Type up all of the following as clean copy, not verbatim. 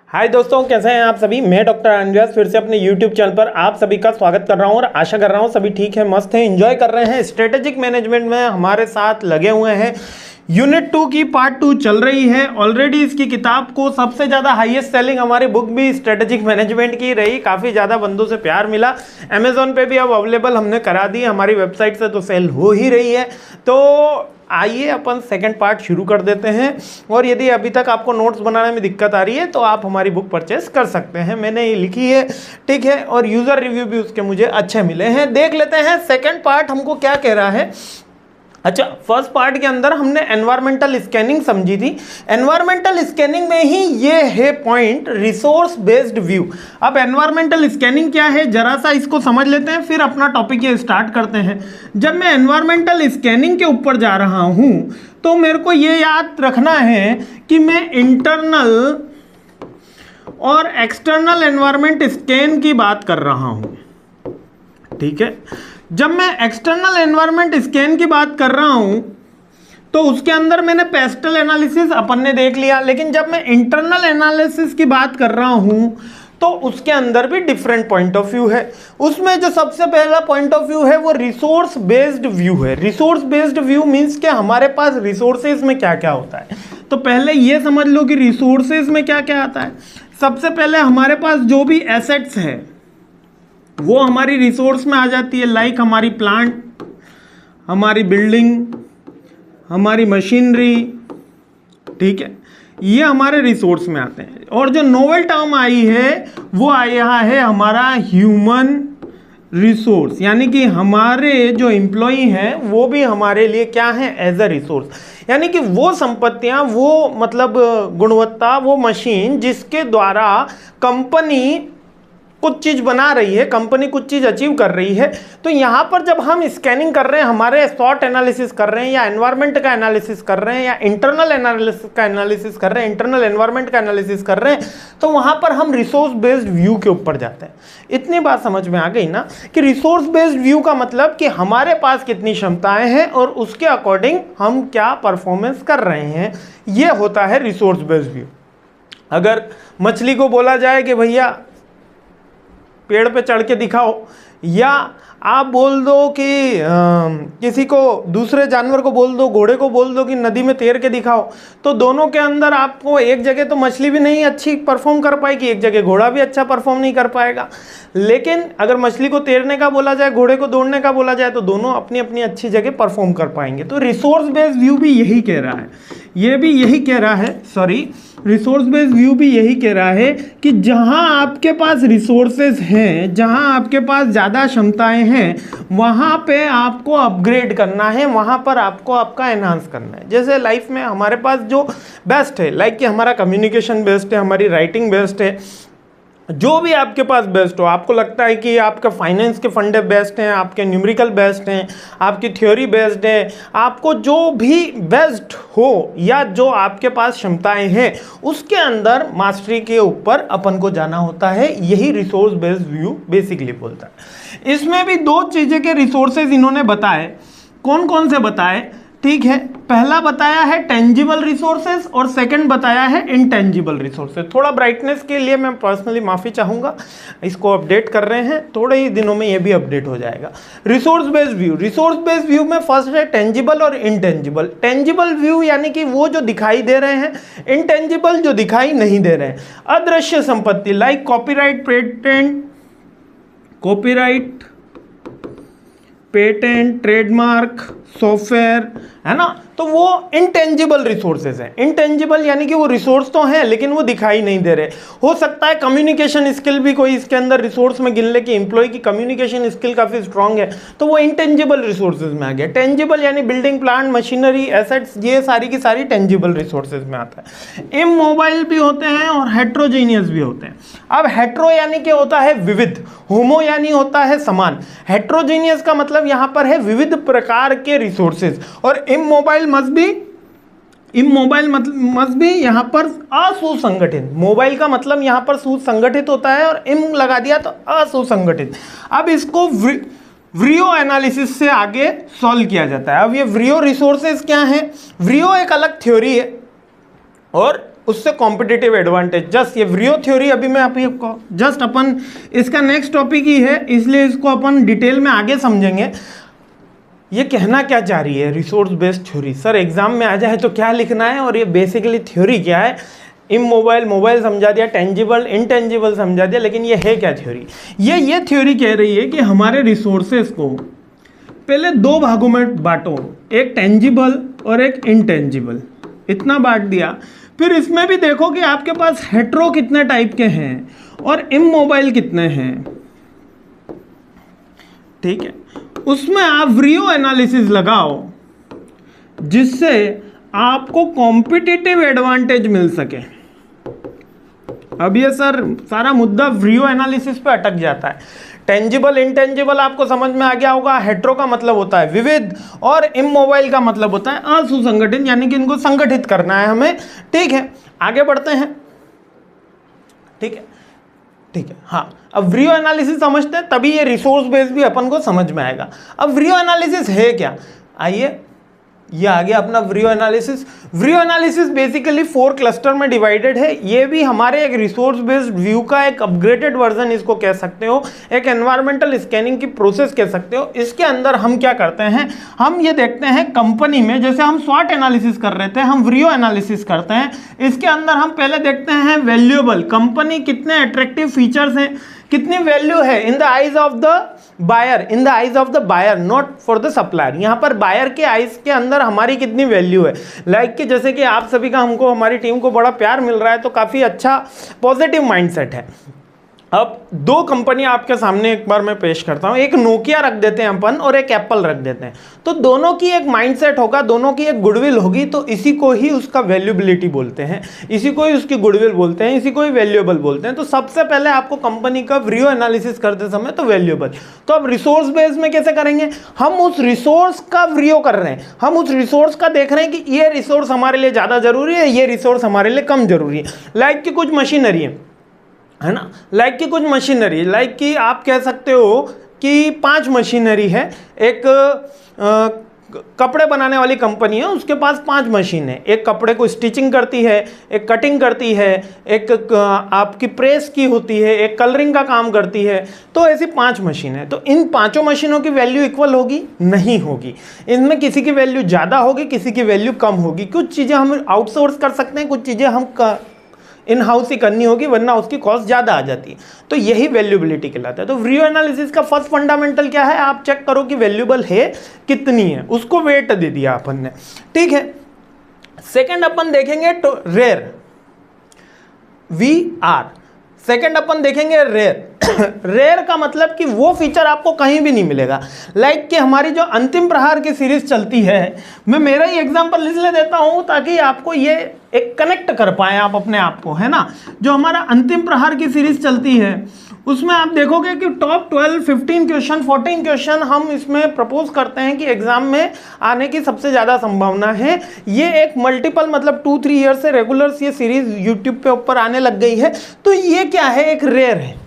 हाय दोस्तों, कैसे हैं आप सभी। मैं डॉक्टर अनव्यास फिर से अपने यूट्यूब चैनल पर आप सभी का स्वागत कर रहा हूं और आशा कर रहा हूं सभी ठीक है, मस्त हैं, एंजॉय कर रहे हैं। स्ट्रेटेजिक मैनेजमेंट में हमारे साथ लगे हुए हैं। यूनिट 2 की पार्ट 2 चल रही है। ऑलरेडी इसकी किताब को सबसे ज़्यादा हाईएस्ट सेलिंग हमारी बुक भी स्ट्रेटेजिक मैनेजमेंट की रही। काफ़ी ज़्यादा बंदों से प्यार मिला। अमेजोन पे भी अब अवेलेबल हमने करा दी, हमारी वेबसाइट से तो सेल हो ही रही है। तो आइए अपन सेकंड पार्ट शुरू कर देते हैं। और यदि अभी तक आपको नोट्स बनाने में दिक्कत आ रही है तो आप हमारी बुक परचेस कर सकते हैं, मैंने ये लिखी है, ठीक है। और यूज़र रिव्यू भी उसके मुझे अच्छे मिले हैं। देख लेते हैं सेकंड पार्ट हमको क्या कह रहा है। अच्छा, फर्स्ट पार्ट के अंदर हमने एनवायरमेंटल स्कैनिंग समझी थी। एनवायरमेंटल स्कैनिंग में ही ये है पॉइंट, रिसोर्स बेस्ड व्यू। अब एनवायरमेंटल स्कैनिंग क्या है जरा सा इसको समझ लेते हैं, फिर अपना टॉपिक ये स्टार्ट करते हैं। जब मैं एनवायरमेंटल स्कैनिंग के ऊपर जा रहा हूं तो मेरे को ये याद रखना है कि मैं इंटरनल और एक्सटर्नल एनवायरमेंट स्कैन की बात कर रहा हूं, ठीक है। जब मैं एक्सटर्नल एनवायरनमेंट स्कैन की बात कर रहा हूं तो उसके अंदर मैंने पेस्टल एनालिसिस अपन ने देख लिया, लेकिन जब मैं इंटरनल एनालिसिस की बात कर रहा हूं तो उसके अंदर भी डिफरेंट पॉइंट ऑफ व्यू है। उसमें जो सबसे पहला पॉइंट ऑफ व्यू है वो रिसोर्स बेस्ड व्यू है। रिसोर्स बेस्ड व्यू मीन्स कि हमारे पास रिसोर्सेज में क्या क्या होता है। तो पहले ये समझ लो कि रिसोर्सेज में क्या क्या आता है। सबसे पहले हमारे पास जो भी एसेट्स है वो हमारी रिसोर्स में आ जाती है। लाइक हमारी प्लांट, हमारी बिल्डिंग, हमारी मशीनरी, ठीक है, ये हमारे रिसोर्स में आते हैं। और जो नोवेल टर्म आई है वो आया है हमारा ह्यूमन रिसोर्स, यानी कि हमारे जो एम्प्लॉई हैं वो भी हमारे लिए क्या है, एज अ रिसोर्स। यानी कि वो संपत्तियां, वो मतलब गुणवत्ता, वो मशीन जिसके द्वारा कंपनी कुछ चीज़ बना रही है, कंपनी कुछ चीज़ अचीव कर रही है। तो यहाँ पर जब हम स्कैनिंग कर रहे हैं, हमारे सॉर्ट एनालिसिस कर रहे हैं या एनवायरनमेंट का एनालिसिस कर रहे हैं या इंटरनल एनालिसिस का एनालिसिस कर रहे हैं, इंटरनल एनवायरनमेंट का एनालिसिस कर रहे हैं, तो वहाँ पर हम रिसोर्स बेस्ड व्यू के ऊपर जाते हैं। इतनी बात समझ में आ गई ना कि रिसोर्स बेस्ड व्यू का मतलब कि हमारे पास कितनी क्षमताएं हैं और उसके अकॉर्डिंग हम क्या परफॉर्मेंस कर रहे हैं, ये होता है रिसोर्स बेस्ड व्यू। अगर मछली को बोला जाए कि भैया पेड़ पे चढ़ के दिखाओ, या आप बोल दो कि किसी को, दूसरे जानवर को बोल दो, घोड़े को बोल दो कि नदी में तैर के दिखाओ, तो दोनों के अंदर आपको एक जगह तो मछली भी नहीं अच्छी परफॉर्म कर पाएगी, एक जगह घोड़ा भी अच्छा परफॉर्म नहीं कर पाएगा। लेकिन अगर मछली को तैरने का बोला जाए, घोड़े को दौड़ने का बोला जाए, तो दोनों अपनी अपनी अच्छी जगह परफॉर्म कर पाएंगे। तो रिसोर्स बेस्ड व्यू भी यही कह रहा है, ये भी यही कह रहा है, सॉरी, रिसोर्स बेस्ड व्यू भी यही कह रहा है कि जहां आपके पास रिसोर्सेज हैं, जहां आपके पास ज़्यादा क्षमताएं हैं, वहां पे आपको अपग्रेड करना है, वहां पर आपको आपका एनहांस करना है। जैसे लाइफ में हमारे पास जो बेस्ट है, लाइक कि हमारा कम्युनिकेशन बेस्ट है, हमारी राइटिंग बेस्ट है, जो भी आपके पास बेस्ट हो, आपको लगता है कि आपका फाइनेंस के फंडे बेस्ट हैं, आपके न्यूमेरिकल बेस्ट हैं, आपकी थ्योरी बेस्ड है, आपको जो भी बेस्ट हो या जो आपके पास क्षमताएं हैं उसके अंदर मास्टरी के ऊपर अपन को जाना होता है। यही रिसोर्स बेस्ड व्यू बेसिकली बोलता है। इसमें भी दो चीज़ें के रिसोर्सेज इन्होंने बताए। कौन कौन से बताए, ठीक है। पहला बताया है टेंजिबल रिसोर्सेज और सेकंड बताया है इनटेंजिबल रिसोर्सेज। थोड़ा ब्राइटनेस के लिए मैं पर्सनली माफ़ी चाहूँगा, इसको अपडेट कर रहे हैं, थोड़े ही दिनों में ये भी अपडेट हो जाएगा। Resource based view, resource based view में फर्स्ट है टेंजिबल और इनटेंजिबल। टेंजिबल व्यू यानी कि वो जो दिखाई दे रहे हैं, इनटेंजिबल जो दिखाई नहीं दे रहे हैं। अदृश्य संपत्ति like copyright, patent, trademark, software, है ना, तो वो इनटेंजिबल रिसोर्सेज हैं। इनटेंजिबल यानी कि वो रिसोर्स तो हैं लेकिन वो दिखाई नहीं दे रहे। हो सकता है कम्युनिकेशन स्किल भी कोई इसके अंदर रिसोर्स में गिन ले कि एम्प्लॉय की कम्युनिकेशन स्किल काफ़ी स्ट्रांग है, तो वो इनटेंजिबल रिसोर्सेज में आ गया। टेंजिबल यानी बिल्डिंग, प्लांट, मशीनरी, एसेट्स, ये सारी की सारी टेंजिबल रिसोर्सेज में आता है। इमोबाइल भी होते हैं और हेट्रोजीनियस भी होते हैं। अब हेट्रो यानी कि होता है विविध, होमो यानी होता है समान, हेट्रोजीनियस का मतलब यहाँ पर है विविध प्रकार के रिसोर्सेज, और इमोबाइल मस्ट बी यहाँ पर असुसंगठित। मोबाइल का मतलब यहाँ पर सुसंगठित होता है और इम लगा दिया तो असुसंगठित। अब इसको व्रियो एनालिसिस से आगे सॉल्व किया जाता है। अब ये व्रियो रिसोर्सेज क्या हैं? व्रियो एक अलग थ्योरी है और उससे कॉम्पिटिटिव एडवांटेज। जस्ट ये व्रियो थ्योरी अभी मैं आपको जस्ट अपन इसका नेक्स्ट टॉपिक ही है, इसलिए इसको अपन डिटेल में आगे समझेंगे। ये कहना क्या चाह रही है resource based theory? Sir exam में आ जाए तो क्या लिखना है, और ये बेसिकली थ्योरी क्या है? इमोबाइल मोबाइल समझा दिया, टेंजिबल इनटेंजिबल समझा दिया, लेकिन ये है क्या थ्योरी? ये थ्योरी कह रही है कि हमारे रिसोर्सेस को पहले दो भागों में बांटो, एक टेंजिबल और एक इनटेंजिबल, इतना बांट दिया। फिर इसमें भी देखो कि आपके पास हेट्रो कितने टाइप के हैं और इमोबाइल कितने हैं, ठीक है। उसमें आप व्रियो एनालिसिस लगाओ जिससे आपको कॉम्पिटिटिव एडवांटेज मिल सके। अब ये सर सारा मुद्दा व्रियो एनालिसिस पे अटक जाता है। टेंजिबल इनटेंजिबल आपको समझ में आ गया होगा। हेट्रो का मतलब होता है विविध और इमोबाइल का मतलब होता है असुसंगठित, यानी कि इनको संगठित करना है हमें, ठीक है। आगे बढ़ते हैं, ठीक है, ठीक है। हाँ, अब व्रियो एनालिसिस समझते हैं, तभी ये रिसोर्स बेस्ड भी अपन को समझ में आएगा। अब व्रियो एनालिसिस है क्या? आइए, ये आ गया अपना व्रियो एनालिसिस। व्रियो एनालिसिस बेसिकली 4 क्लस्टर में डिवाइडेड है। ये भी हमारे एक रिसोर्स बेस्ड व्यू का एक अपग्रेडेड वर्जन इसको कह सकते हो, एक एनवायरमेंटल स्कैनिंग की प्रोसेस कह सकते हो। इसके अंदर हम क्या करते हैं, हम ये देखते हैं कंपनी में, जैसे हम स्वॉट एनालिसिस कर रहे थे, हम व्रियो एनालिसिस करते हैं। इसके अंदर हम पहले देखते हैं वैल्यूएबल, कंपनी कितने अट्रैक्टिव फीचर्स हैं, कितनी वैल्यू है in the eyes of the buyer, in the eyes of the buyer, not for the supplier. यहाँ पर बायर के आइज के अंदर हमारी कितनी वैल्यू है। लाइक कि जैसे कि आप सभी का, हमको हमारी टीम को बड़ा प्यार मिल रहा है, तो काफ़ी अच्छा पॉजिटिव माइंडसेट है। अब 2 कंपनी आपके सामने एक बार मैं पेश करता हूं, एक नोकिया रख देते हैं अपन और एक एप्पल रख देते हैं, तो दोनों की एक माइंडसेट होगा, दोनों की एक गुडविल होगी, तो इसी को ही उसका वैल्यूबिलिटी बोलते हैं, इसी को ही उसकी गुडविल बोलते हैं, इसी को ही वैल्यूएबल बोलते हैं। तो सबसे पहले आपको कंपनी का व्रियो एनालिसिस करते समय तो वैल्यूएबल, तो अब रिसोर्स बेस में कैसे करेंगे? हम उस रिसोर्स का व्रियो कर रहे हैं, हम उस रिसोर्स का देख रहे हैं कि ये रिसोर्स हमारे लिए ज़्यादा जरूरी है, ये रिसोर्स हमारे लिए कम जरूरी है। लाइक कि कुछ मशीनरी है ना, लाइक कि कुछ मशीनरी, लाइक कि आप कह सकते हो कि 5 मशीनरी है, एक कपड़े बनाने वाली कंपनी है, उसके पास 5 मशीन है, एक कपड़े को स्टिचिंग करती है, एक कटिंग करती है, एक आपकी प्रेस की होती है, एक कलरिंग का काम करती है, तो ऐसी 5 मशीन है। तो इन 5 मशीनों की वैल्यू इक्वल होगी? नहीं होगी। इनमें किसी की वैल्यू ज़्यादा होगी, किसी की वैल्यू कम होगी। कुछ चीज़ें हम आउटसोर्स कर सकते हैं, कुछ चीज़ें हम इन हाउस ही करनी होगी, वरना उसकी कॉस्ट ज़्यादा आ जाती है। तो यही वैल्यूबिलिटी कहलाता है। तो व्रियो एनालिसिस का फर्स्ट फंडामेंटल क्या है? आप चेक करो कि वैल्यूबल है कितनी है, उसको वेट दे दिया अपन ने, ठीक है। सेकंड अपन देखेंगे तो रेयर, VR। सेकंड अपन देखेंगे रेयर। रेयर का मतलब कि वो फीचर आपको कहीं भी नहीं मिलेगा। लाइक कि हमारी जो अंतिम प्रहार की सीरीज चलती है, मैं मेरा ही एग्जांपल इसलिए देता हूं ताकि आपको ये एक कनेक्ट कर पाए आप अपने आप को, है ना। जो हमारा अंतिम प्रहार की सीरीज चलती है, उसमें आप देखोगे कि टॉप 12, 15 क्वेश्चन, 14 क्वेश्चन हम इसमें प्रपोज करते हैं कि एग्जाम में आने की सबसे ज़्यादा संभावना है। ये एक मल्टीपल मतलब 2-3 ईयर से रेगुलर ये सीरीज यूट्यूब पे ऊपर आने लग गई है। तो ये क्या है? एक रेयर है।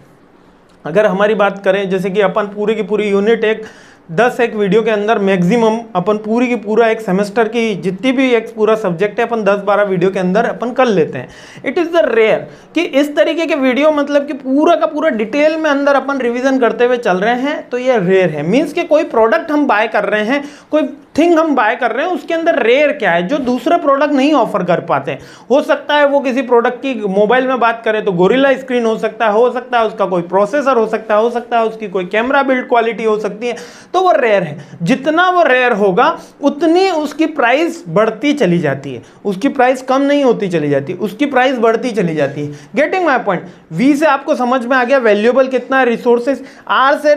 अगर हमारी बात करें, जैसे कि अपन पूरी की पूरी यूनिट एक 10 एक वीडियो के अंदर मैक्सिमम अपन पूरी की पूरा एक सेमेस्टर की जितनी भी एक पूरा सब्जेक्ट है अपन 10-12 वीडियो के अंदर अपन कर लेते हैं। इट इज़ द रेयर कि इस तरीके के वीडियो मतलब कि पूरा का पूरा डिटेल में अंदर अपन रिवीजन करते हुए चल रहे हैं, तो ये रेयर है। मीन्स कि कोई प्रोडक्ट हम बाय कर रहे हैं, कोई थिंग हम बाय कर रहे हैं, उसके अंदर रेयर क्या है जो दूसरे प्रोडक्ट नहीं ऑफर कर पाते। हो सकता है वो किसी प्रोडक्ट की, मोबाइल में बात करें तो गोरिल्ला स्क्रीन हो सकता है उसका कोई प्रोसेसर हो सकता है उसकी कोई कैमरा बिल्ड क्वालिटी हो सकती है, तो वो रेयर है। जितना वो रेयर होगा उतनी उसकी प्राइस बढ़ती चली जाती है, उसकी प्राइस कम नहीं होती चली जाती, उसकी प्राइस बढ़ती चली जाती है। Getting my point? वी से आपको समझ में आ गया वैल्यूएबल कितना है, रिसोर्सेज। आर से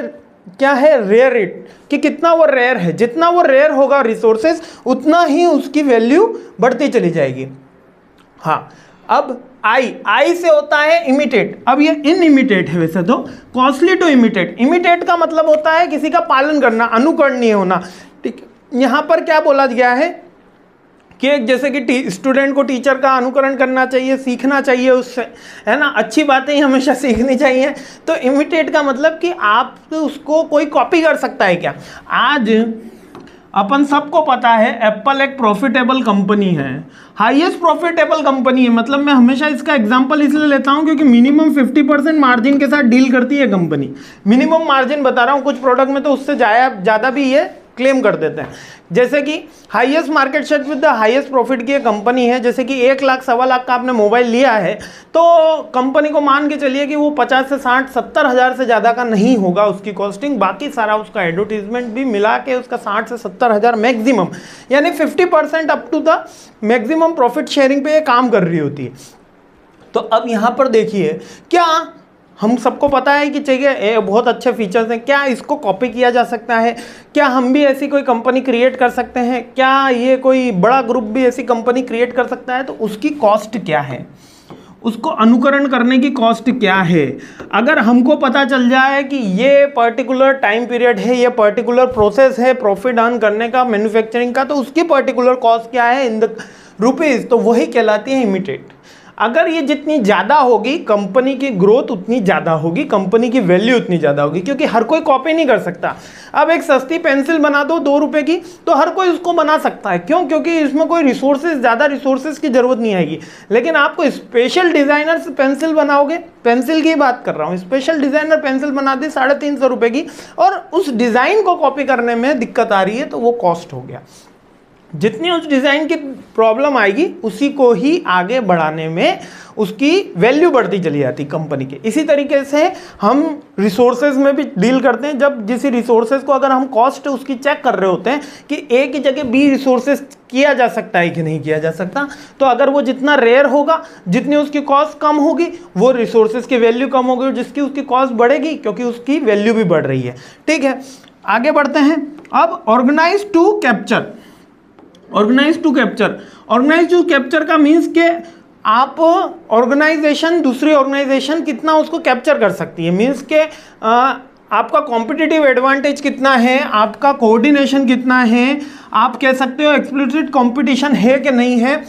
क्या है? रेयर रेट, कि कितना वो रेयर है। जितना वो रेयर होगा रिसोर्सेज, उतना ही उसकी वैल्यू बढ़ती चली जाएगी। हाँ, अब आई से होता है इमिटेट। अब ये इनइमिटेट है वैसे तो, कॉस्टली टू इमिटेट। इमिटेट का मतलब होता है किसी का पालन करना, अनुकरणीय होना, ठीक। यहाँ पर क्या बोला गया है कि एक जैसे कि स्टूडेंट को टीचर का अनुकरण करना चाहिए, सीखना चाहिए उससे, है ना, अच्छी बातें ही हमेशा सीखनी चाहिए। तो इमिटेट का मतलब कि आप उसको कोई कॉपी कर सकता है क्या? आज अपन सबको पता है एप्पल एक प्रॉफिटेबल कंपनी है, हाईएस्ट प्रॉफिटेबल कंपनी है। मतलब मैं हमेशा इसका एग्जांपल इसलिए लेता हूं क्योंकि मिनिमम 50% मार्जिन के साथ डील करती है कंपनी। मिनिमम मार्जिन बता रहा हूं, कुछ प्रोडक्ट में तो उससे ज़्यादा भी ये क्लेम कर देते हैं। जैसे कि highest market share with the highest profit की एक कंपनी है। जैसे कि 1 लाख 1.25 लाख का आपने मोबाइल लिया है तो कंपनी को मान के चलिए कि वो 50 से 60 70 हज़ार से ज़्यादा का नहीं होगा उसकी कॉस्टिंग। बाकी सारा उसका एडवर्टीजमेंट भी मिला के उसका 60 से 70 हज़ार मैक्सिमम, यानी 50% up to the maximum profit sharing पे ये काम कर रही होती है। तो अब यहाँ पर देखिए, क्या हम सबको पता है कि चाहिए बहुत अच्छे फीचर्स हैं, क्या इसको कॉपी किया जा सकता है? क्या हम भी ऐसी कोई कंपनी क्रिएट कर सकते हैं? क्या ये कोई बड़ा ग्रुप भी ऐसी कंपनी क्रिएट कर सकता है? तो उसकी कॉस्ट क्या है, उसको अनुकरण करने की कॉस्ट क्या है? अगर हमको पता चल जाए कि ये पर्टिकुलर टाइम पीरियड है, ये पर्टिकुलर प्रोसेस है प्रॉफिट अर्न करने का, मैन्युफैक्चरिंग का, तो उसकी पर्टिकुलर कॉस्ट क्या है इन द रुपीज़, तो वही कहलाती है इमिटेट। अगर ये जितनी ज़्यादा होगी कंपनी की ग्रोथ उतनी ज़्यादा होगी, कंपनी की वैल्यू उतनी ज़्यादा होगी, क्योंकि हर कोई कॉपी नहीं कर सकता। अब एक सस्ती पेंसिल बना दो 2 रुपए की तो हर कोई उसको बना सकता है। क्यों? क्योंकि इसमें कोई ज़्यादा रिसोर्सेज की ज़रूरत नहीं आएगी। लेकिन आपको स्पेशल डिज़ाइनर से पेंसिल बनाओगे, पेंसिल की बात कर रहा हूँ, स्पेशल डिज़ाइनर पेंसिल बना दी 350 रुपये की, और उस डिज़ाइन को कॉपी करने में दिक्कत आ रही है, तो वो कॉस्ट हो गया। जितनी उस डिज़ाइन की प्रॉब्लम आएगी उसी को ही आगे बढ़ाने में उसकी वैल्यू बढ़ती चली जाती कंपनी के। इसी तरीके से हम रिसोर्सेज में भी डील करते हैं। जब जिस रिसोर्सेज को अगर हम कॉस्ट उसकी चेक कर रहे होते हैं कि ए की जगह बी रिसोर्सेज किया जा सकता है कि नहीं किया जा सकता, तो अगर वो जितना रेयर होगा, जितनी उसकी कॉस्ट कम होगी, वो रिसोर्सेज की वैल्यू कम होगी, जिसकी उसकी कॉस्ट बढ़ेगी क्योंकि उसकी वैल्यू भी बढ़ रही है। ठीक है, आगे बढ़ते हैं। अब organize to capture. Organize to capture का मीन्स के आप ऑर्गेनाइजेशन दूसरी ऑर्गेनाइजेशन कितना उसको कैप्चर कर सकती है। मीन्स के आपका कॉम्पिटिटिव एडवांटेज कितना है, आपका कोऑर्डिनेशन कितना है, आप कह सकते हो एक्सप्लिसिट कंपटीशन है कि नहीं है।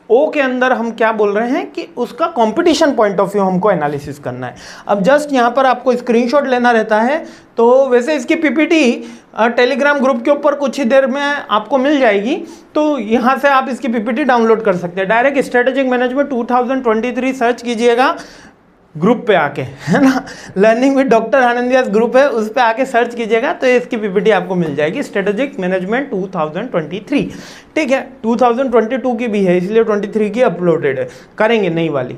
ओ के अंदर हम क्या बोल रहे हैं कि उसका कंपटीशन पॉइंट ऑफ व्यू हमको एनालिसिस करना है। अब जस्ट यहाँ पर आपको स्क्रीनशॉट लेना रहता है, तो वैसे इसकी पीपीटी टेलीग्राम ग्रुप के ऊपर कुछ ही देर में आपको मिल जाएगी, तो यहाँ से आप इसकी पीपीटी डाउनलोड कर सकते हैं। डायरेक्ट स्ट्रेटेजिक मैनेजमेंट 2023 सर्च कीजिएगा ग्रुप पे आके, है ना, लर्निंग विद डॉक्टर आनंदियास ग्रुप है, उस पे आके सर्च कीजिएगा तो इसकी पीपीटी आपको मिल जाएगी, स्ट्रेटेजिक मैनेजमेंट 2023। ठीक है, 2022 की भी है इसलिए 23 की अपलोडेड है, करेंगे नई वाली।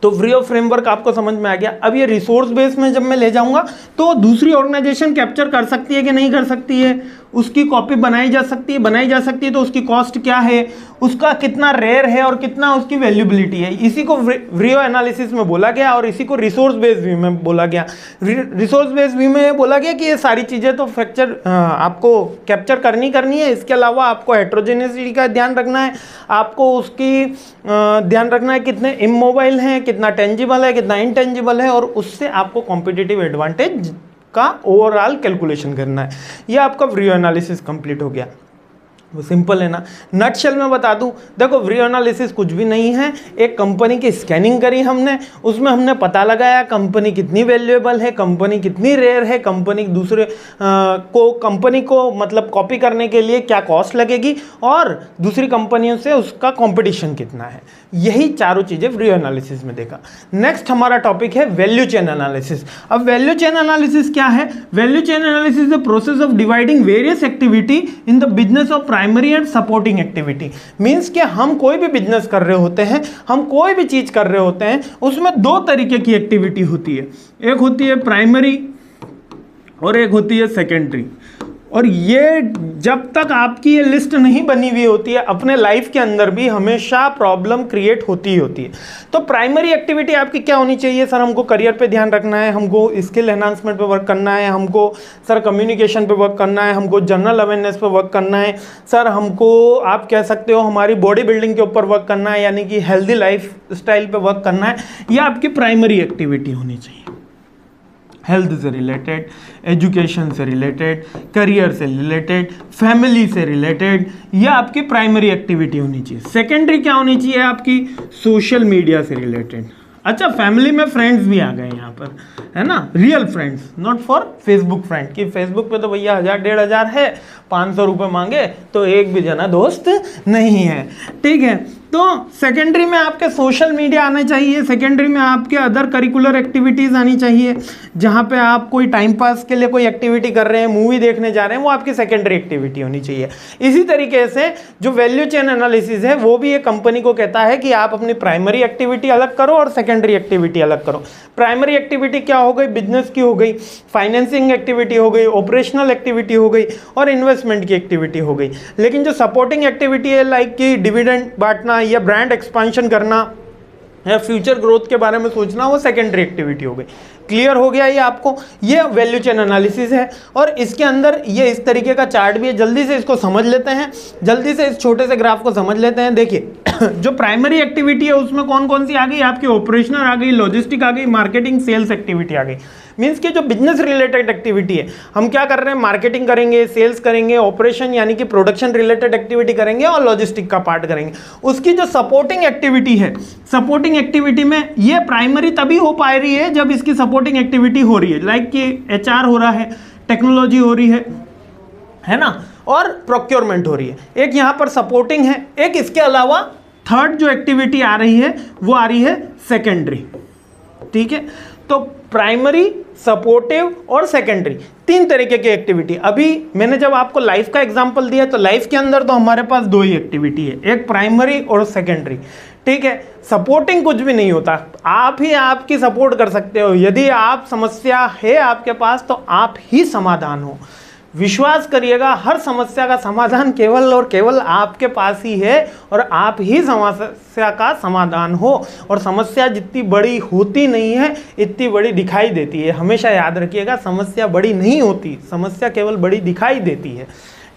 तो व्रियो फ्रेमवर्क आपको समझ में आ गया। अब ये रिसोर्स बेस में जब मैं ले जाऊंगा तो दूसरी ऑर्गेनाइजेशन कैप्चर कर सकती है कि नहीं कर सकती है, उसकी कॉपी बनाई जा सकती है तो उसकी कॉस्ट क्या है, उसका कितना रेयर है और कितना उसकी वैल्यूबिलिटी है। इसी को व्रियो एनालिसिस में बोला गया और इसी को रिसोर्स बेस्ड व्यू में बोला गया। रिसोर्स बेस्ड व्यू में बोला गया कि ये सारी चीज़ें तो फ्रैक्चर आपको कैप्चर करनी है। इसके अलावा आपको हेट्रोजेनिसिटी का ध्यान रखना है, आपको उसकी ध्यान रखना है कितने इमोबाइल हैं, कितना टेंजिबल है, कितना इनटेंजिबल है, और उससे आपको कॉम्पिटिटिव एडवांटेज का ओवरऑल कैलकुलेशन करना है। ये आपका व्रियो एनालिसिस कंप्लीट हो गया। वो सिंपल है ना। नटशेल में बता दूं, देखो व्रियो एनालिसिस कुछ भी नहीं है। एक कंपनी की स्कैनिंग करी हमने, उसमें हमने पता लगाया कंपनी कितनी वैल्यूएबल है, कंपनी कितनी रेयर है, कंपनी को मतलब कॉपी करने के लिए क्या कॉस्ट लगेगी और दूसरी कंपनियों से उसका कंपटीशन कितना है। यही चारों चीज़ें व्रियो एनालिसिस में देखा। नेक्स्ट हमारा टॉपिक है वैल्यू चेन एनालिसिस। अब वैल्यू चेन एनालिसिस क्या है? Value chain analysis the process of dividing various activity in the business of primary and supporting activity. Means कि हम कोई भी बिजनेस कर रहे होते हैं, हम कोई भी चीज़ कर रहे होते हैं, उसमें 2 तरीके की एक्टिविटी होती है। एक होती है प्राइमरी और एक होती है सेकेंडरी। और ये जब तक आपकी ये लिस्ट नहीं बनी हुई होती है, अपने लाइफ के अंदर भी हमेशा प्रॉब्लम क्रिएट होती ही होती है। तो प्राइमरी एक्टिविटी आपकी क्या होनी चाहिए? सर हमको करियर पे ध्यान रखना है, हमको स्किल एनहांसमेंट पे वर्क करना है, हमको सर कम्युनिकेशन पे वर्क करना है, हमको जनरल अवेयरनेस पे वर्क करना है, सर हमको आप कह सकते हो हमारी बॉडी बिल्डिंग के ऊपर वर्क करना है, यानी कि हेल्दी लाइफ स्टाइल पे वर्क करना है। यह आपकी प्राइमरी एक्टिविटी होनी चाहिए। हेल्थ से रिलेटेड, एजुकेशन से रिलेटेड, करियर से रिलेटेड, फैमिली से रिलेटेड, यह आपकी प्राइमरी एक्टिविटी होनी चाहिए। सेकेंडरी क्या होनी चाहिए? आपकी सोशल मीडिया से रिलेटेड। अच्छा, फैमिली में फ्रेंड्स भी आ गए यहाँ पर, है ना, real friends, not for Facebook friend, कि फेसबुक पे तो भैया 1000-1500 है, 500 रुपये मांगे तो एक भी जना दोस्त नहीं है, ठीक है। तो सेकेंडरी में आपके सोशल मीडिया आना चाहिए, सेकेंडरी में आपके अदर करिकुलर एक्टिविटीज़ आनी चाहिए, जहाँ पे आप कोई टाइम पास के लिए कोई एक्टिविटी कर रहे हैं, मूवी देखने जा रहे हैं, वो आपकी सेकेंडरी एक्टिविटी होनी चाहिए। इसी तरीके से जो वैल्यू चेन एनालिसिस है वो भी एक कंपनी को कहता है कि आप अपनी प्राइमरी एक्टिविटी अलग करो और सेकेंडरी एक्टिविटी अलग करो। प्राइमरी एक्टिविटी क्या हो गई, बिजनेस की हो गई, फाइनेंसिंग एक्टिविटी हो गई, ऑपरेशनल एक्टिविटी हो गई और इन्वेस्टमेंट की एक्टिविटी हो गई। लेकिन जो सपोर्टिंग एक्टिविटी है, लाइक कि डिविडेंड बांटना या ब्रांड एक्सपांशन करना या फ्यूचर ग्रोथ के बारे में सोचना, वो सेकेंडरी एक्टिविटी हो गई। क्लियर हो गया ये आपको? ये वैल्यू चेन एनालिसिस है और इसके अंदर ये इस तरीके का चार्ट भी है। जल्दी से इसको समझ लेते हैं, जल्दी से इस छोटे से ग्राफ को समझ लेते हैं। देखिए जो प्राइमरी एक्टिविटी है उसमें कौन कौन सी आ गई आपकी, ऑपरेशनल आ गई, लॉजिस्टिक आ गई, मार्केटिंग सेल्स एक्टिविटी आ गई। मीन्स कि जो बिजनेस रिलेटेड एक्टिविटी है, हम क्या कर रहे हैं, मार्केटिंग करेंगे, सेल्स करेंगे, ऑपरेशन यानी कि प्रोडक्शन रिलेटेड एक्टिविटी करेंगे और लॉजिस्टिक का पार्ट करेंगे। उसकी जो सपोर्टिंग एक्टिविटी है, सपोर्टिंग एक्टिविटी में ये प्राइमरी तभी हो पा रही है जब इसकी सपोर्टिंग एक्टिविटी हो रही है, लाइक कि HR हो रहा है, टेक्नोलॉजी हो रही है ना, और प्रोक्योरमेंट हो रही है। एक यहाँ पर सपोर्टिंग है, एक इसके अलावा थर्ड जो एक्टिविटी आ रही है वो आ रही है सेकेंडरी, ठीक है। तो प्राइमरी, सपोर्टिव और सेकेंडरी, तीन तरीके की एक्टिविटी। अभी मैंने जब आपको लाइफ का एग्जांपल दिया तो लाइफ के अंदर तो हमारे पास दो ही एक्टिविटी है, एक प्राइमरी और सेकेंडरी, ठीक है। सपोर्टिंग कुछ भी नहीं होता, आप ही आपकी सपोर्ट कर सकते हो। यदि आप समस्या है आपके पास तो आप ही समाधान हो। विश्वास करिएगा, हर समस्या का समाधान केवल और केवल आपके पास ही है और आप ही समस्या का समाधान हो। और समस्या जितनी बड़ी होती नहीं है इतनी बड़ी दिखाई देती है। हमेशा याद रखिएगा, समस्या बड़ी नहीं होती, समस्या केवल बड़ी दिखाई देती है,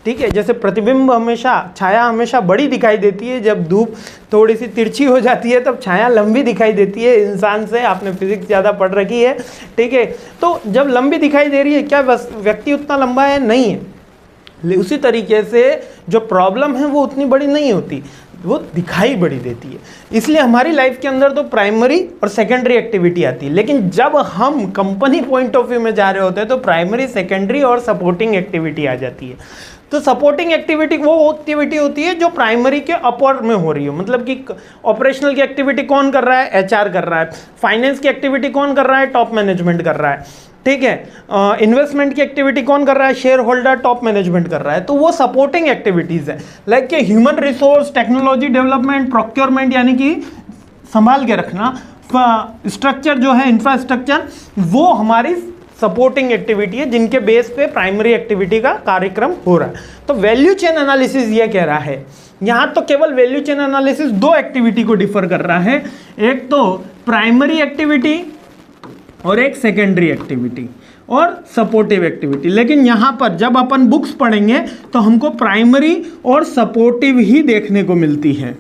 ठीक है। जैसे प्रतिबिंब हमेशा, छाया हमेशा बड़ी दिखाई देती है, जब धूप थोड़ी सी तिरछी हो जाती है तब छाया लंबी दिखाई देती है इंसान से। आपने फिजिक्स ज़्यादा पढ़ रखी है, ठीक है। तो जब लंबी दिखाई दे रही है, क्या व्यक्ति उतना लंबा है? नहीं है। उसी तरीके से जो प्रॉब्लम है वो उतनी बड़ी नहीं होती, वो दिखाई बड़ी देती है। इसलिए हमारी लाइफ के अंदर तो प्राइमरी और सेकेंडरी एक्टिविटी आती है, लेकिन जब हम कंपनी पॉइंट ऑफ व्यू में जा रहे होते हैं तो प्राइमरी, सेकेंडरी और सपोर्टिंग एक्टिविटी आ जाती है। तो सपोर्टिंग एक्टिविटी वो एक्टिविटी होती है जो प्राइमरी के अपर में हो रही हो, मतलब कि ऑपरेशनल की एक्टिविटी कौन कर रहा है? HR कर रहा है। फाइनेंस की एक्टिविटी कौन कर रहा है? टॉप मैनेजमेंट कर रहा है, ठीक है। इन्वेस्टमेंट की एक्टिविटी कौन कर रहा है? शेयर होल्डर, टॉप मैनेजमेंट कर रहा है। तो वो सपोर्टिंग एक्टिविटीज है, लाइक कि human resource, technology development, procurement यानी कि संभाल के रखना, स्ट्रक्चर जो है इंफ्रास्ट्रक्चर, वो हमारी सपोर्टिंग एक्टिविटी है जिनके बेस पे प्राइमरी एक्टिविटी का कार्यक्रम हो रहा है। तो वैल्यू चेन एनालिसिस ये कह रहा है, यहाँ तो केवल वैल्यू चेन एनालिसिस दो एक्टिविटी को डिफर कर रहा है, एक तो प्राइमरी एक्टिविटी और एक सेकेंडरी एक्टिविटी और सपोर्टिव एक्टिविटी। लेकिन यहाँ पर जब अपन बुक्स पढ़ेंगे तो हमको प्राइमरी और सपोर्टिव ही देखने को मिलती है,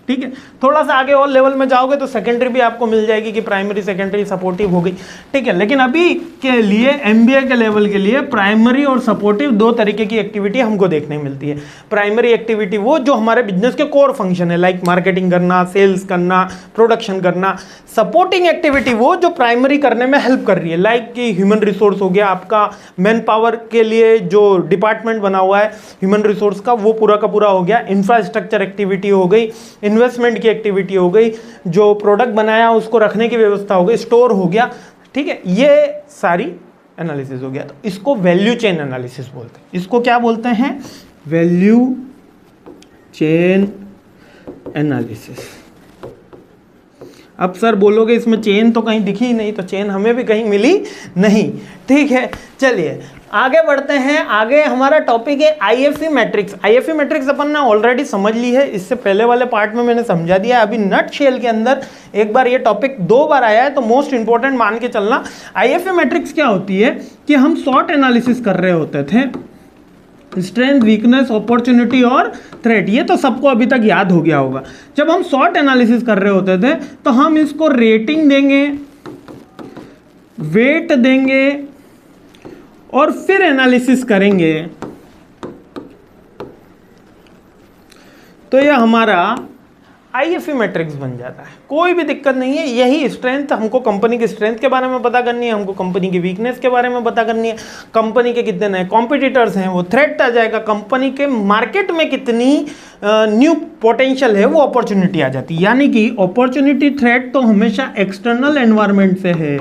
ठीक है। थोड़ा सा आगे और लेवल में जाओगे तो सेकेंडरी भी आपको मिल जाएगी कि प्राइमरी, सेकेंडरी, सपोर्टिव हो गई, ठीक है। लेकिन अभी के लिए MBA के लेवल के लिए प्राइमरी और सपोर्टिव दो तरीके की एक्टिविटी हमको देखने मिलती है। प्राइमरी एक्टिविटी वो जो हमारे बिजनेस के कोर फंक्शन है, लाइक मार्केटिंग करना, सेल्स करना, प्रोडक्शन करना। सपोर्टिंग एक्टिविटी वो जो प्राइमरी करने में हेल्प कर रही है, लाइक कि ह्यूमन रिसोर्स हो गया, आपका मैन पावर के लिए जो डिपार्टमेंट बना हुआ है ह्यूमन रिसोर्स का, वो पूरा का पूरा हो गया। इंफ्रास्ट्रक्चर एक्टिविटी हो गई, इन्वेस्टमेंट की एक्टिविटी हो गई, जो प्रोडक्ट बनाया उसको रखने की व्यवस्था हो गई, स्टोर हो गया, ठीक है। ये सारी एनालिसिस हो गया। तो इसको वैल्यू चेन एनालिसिस बोलते हैं। इसको क्या बोलते हैं? Value chain analysis. अब सर बोलोगे इसमें चेन तो कहीं दिखी ही नहीं, तो चेन हमें भी कहीं मिली नहीं, ठीक है। चलिए आगे बढ़ते हैं। आगे हमारा टॉपिक है IFE मैट्रिक्स। IFE मैट्रिक्स अपन ने ऑलरेडी समझ ली है, इससे पहले वाले पार्ट में मैंने समझा दिया। अभी नट शेल के अंदर एक बार ये टॉपिक दो बार आया है तो मोस्ट इंपॉर्टेंट मान के चलना। IFE मैट्रिक्स क्या होती है कि हम शॉर्ट एनालिसिस कर रहे होते थे, स्ट्रेंथ, वीकनेस, अपॉर्चुनिटी और थ्रेट, ये तो सबको अभी तक याद हो गया होगा। जब हम शॉर्ट एनालिसिस कर रहे होते थे तो हम इसको रेटिंग देंगे, वेट देंगे और फिर एनालिसिस करेंगे। तो यह हमारा IFE मैट्रिक्स बन जाता है, कोई भी दिक्कत नहीं है। यही स्ट्रेंथ, हमको कंपनी की स्ट्रेंथ के बारे में पता करनी है, हमको कंपनी की वीकनेस के बारे में पता करनी है, कंपनी के कितने नए कॉम्पिटिटर्स हैं, वो थ्रेट आ जाएगा, कंपनी के मार्केट में कितनी न्यू पोटेंशियल है, वो अपॉर्चुनिटी आ जाती है। यानी कि अपॉर्चुनिटी थ्रेट तो हमेशा एक्सटर्नल एनवायरनमेंट से है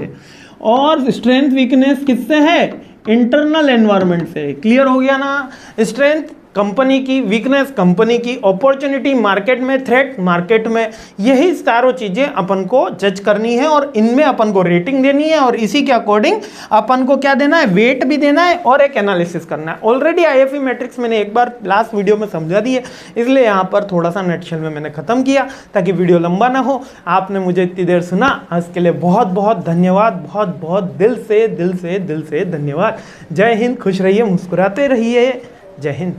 और स्ट्रेंथ वीकनेस किससे है, इंटरनल एनवायरनमेंट से। क्लियर हो गया ना? स्ट्रेंथ कंपनी की, वीकनेस कंपनी की, अपॉर्चुनिटी मार्केट में, थ्रेट मार्केट में, यही चारों चीजें अपन को जज करनी है और इनमें अपन को रेटिंग देनी है और इसी के अकॉर्डिंग अपन को क्या देना है, वेट भी देना है और एक एनालिसिस करना है। ऑलरेडी IFE मैट्रिक्स मैंने एक बार लास्ट वीडियो में समझा दी है, इसलिए यहाँ पर थोड़ा सा नटशेल में मैंने खत्म किया ताकि वीडियो लंबा ना हो। आपने मुझे इतनी देर सुना, इसके लिए बहुत बहुत धन्यवाद, बहुत बहुत दिल से धन्यवाद। जय हिंद, खुश रहिए, मुस्कुराते रहिए। जय हिंद।